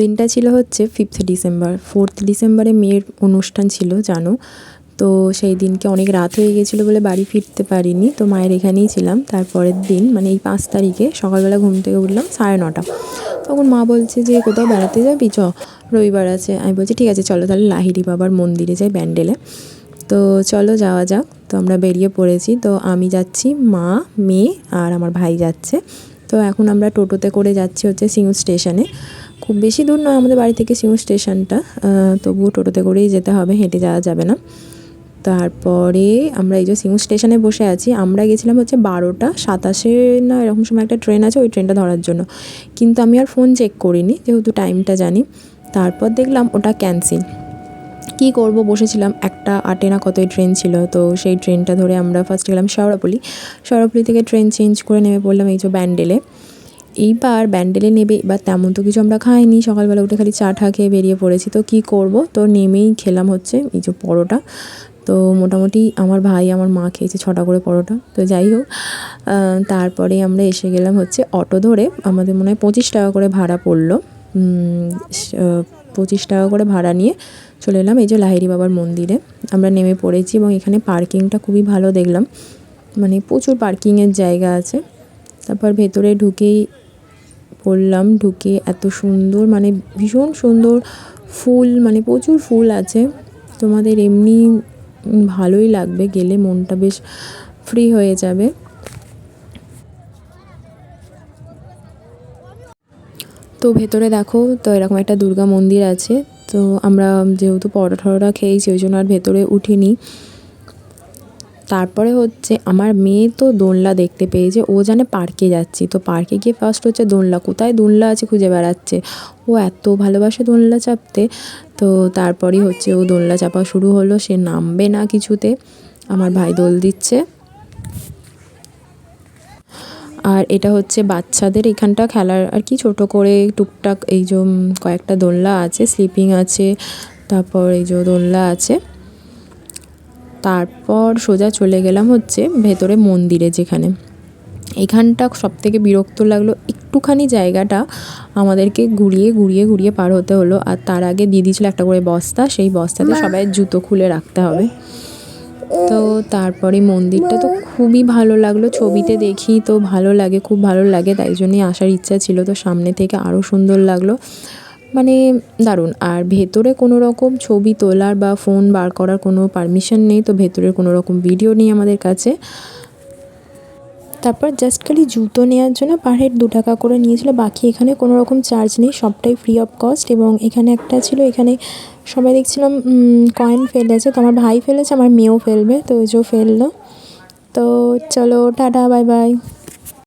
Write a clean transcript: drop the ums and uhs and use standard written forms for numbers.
দিনটা ছিল হচ্ছে 5th ডিসেম্বর। 4th ডিসেম্বরে মেয়ের অনুষ্ঠান ছিল জানো। তো সেই দিনকে অনেক রাত হয়ে গেছিলো বলে বাড়ি ফিরতে পারিনি, তো মায়ের এখানেই ছিলাম। তারপরের দিন মানে এই 5 তারিখে সকালবেলা ঘুম থেকে উঠলাম 9:30। তখন মা বলছে যে কোথাও বেড়াতে যাবি, রবিবার আছে। আমি বলছি ঠিক আছে চলো তাহলে লাহিড়ি বাবার মন্দিরে যাই ব্যান্ডেলে। তো চলো যাওয়া যাক। তো আমরা বেরিয়ে পড়েছি। তো আমি যাচ্ছি, মা, মেয়ে আর আমার ভাই যাচ্ছে। তো এখন আমরা টোটোতে করে যাচ্ছি হচ্ছে সিঙ্গুর স্টেশনে। খুব বেশি দূর নয় আমাদের বাড়ি থেকে সিঙ্গুর স্টেশনটা, তবুও টোটোতে করেই যেতে হবে, হেঁটে যাওয়া যাবে না। তারপরে আমরা এই যে সিঙ্গুর স্টেশনে বসে আছি। আমরা গেছিলাম হচ্ছে 12:27 না এরকম সময় একটা ট্রেন আছে, ওই ট্রেনটা ধরার জন্য। কিন্তু আমি আর ফোন চেক করিনি যেহেতু টাইমটা জানি। তারপর দেখলাম ওটা ক্যান্সেল। কী করব, বসেছিলাম, 1:08 না কতই ট্রেন ছিল। তো সেই ট্রেনটা ধরে আমরা ফার্স্ট গেলাম শেওড়াফুলি থেকে ট্রেন চেঞ্জ করে নেমে পড়লাম এই যে ব্যান্ডেলে। এইবার ব্যান্ডেলে নেবে, এবার তেমন তো কিছু আমরা খাইনি, সকালবেলা উঠে খালি চা খেয়ে বেরিয়ে পড়েছি। তো কী করব, তো নেমেই খেলাম হচ্ছে এই যে পরোটা। তো মোটামুটি আমার ভাই আমার মা খেয়েছে 6টা করে পরোটা। তো যাই হোক, তারপরে আমরা এসে গেলাম হচ্ছে অটো ধরে। আমাদের মনে হয় 25 টাকা করে ভাড়া পড়লো। 25 টাকা করে ভাড়া নিয়ে চলে এলাম এই যে লাহিড়ি বাবার মন্দিরে। আমরা নেমে পড়েছি এবং এখানে পার্কিংটা খুবই ভালো দেখলাম, মানে প্রচুর পার্কিংয়ের জায়গা আছে। তারপর ভেতরে ঢুকেই পড়লাম, ঢুকে এত সুন্দর, মানে ভীষণ সুন্দর ফুল, মানে প্রচুর ফুল আছে। তোমাদের এমনি ভালোই লাগবে, গেলে মনটা বেশ ফ্রি হয়ে যাবে। তো ভেতরে দেখো, তো এরকম একটা দুর্গা মন্দির আছে। তো আমরা যেহেতু পরোটা খেয়েছি ওই জন্য আর ভেতরে উঠিনি। তারপরে হচ্ছে আমার মেয়ে তো দোলনা দেখতে পেয়েছে, ও জানে পার্কে যাচ্ছি। তো পার্কে গিয়ে ফার্স্ট হচ্ছে দোলনা, কোথায় দোলনা আছে খুঁজে বেড়াচ্ছে। ও এত ভালোবাসে দোলনা চাপতে। তো তারপরই হচ্ছে ও দোলনা চাপা শুরু হলো, সে নামবে না কিছুতে। আমার ভাই দোল দিচ্ছে। আর এটা হচ্ছে বাচ্চাদের এখানটা খেলার আর কি, ছোট করে টুকটাক এই যে কয়েকটা দোলনা আছে, স্লিপিং আছে, তারপর এই যে দোলনা আছে। তারপর সোজা চলে গেলাম হচ্ছে ভেতরে মন্দিরে, যেখানে এখানটা সবথেকে বিরক্ত লাগলো, একটুখানি জায়গাটা আমাদেরকে ঘুরিয়ে ঘুরিয়ে ঘুরিয়ে পার হতে হলো। আর তার আগে দিয়ে দিয়েছিল একটা করে বস্তা, সেই বস্তাতে সবাই জুতো খুলে রাখতে হবে। তো তারপরে মন্দিরটা তো খুবই ভালো লাগলো, ছবিতে দেখি তো ভালো লাগে, খুব ভালো লাগে, তাই জন্যই আসার ইচ্ছা ছিল। তো সামনে থেকে আরও সুন্দর লাগলো, মানে দারুণ। আর ভেতরে কোনো রকম ছবি তোলার বা ফোন বার করার কোনো পারমিশন নেই, তো ভেতরের কোনো রকম ভিডিও নেই আমাদের কাছে। তারপর জাস্ট খালি জুতো নেওয়ার জন্য পার হেড 2 টাকা করে নিয়েছিল, বাকি এখানে কোনো রকম চার্জ নেই, সবটাই ফ্রি অফ কস্ট। এবং এখানে একটা ছিল, এখানে সবাই দেখছিলাম কয়েন ফেলেছে, তো আমার ভাই ফেলেছে, আমার মেয়েও ফেলবে, তো ওই যে ফেললো। তো চলো টাটা, বাই বাই।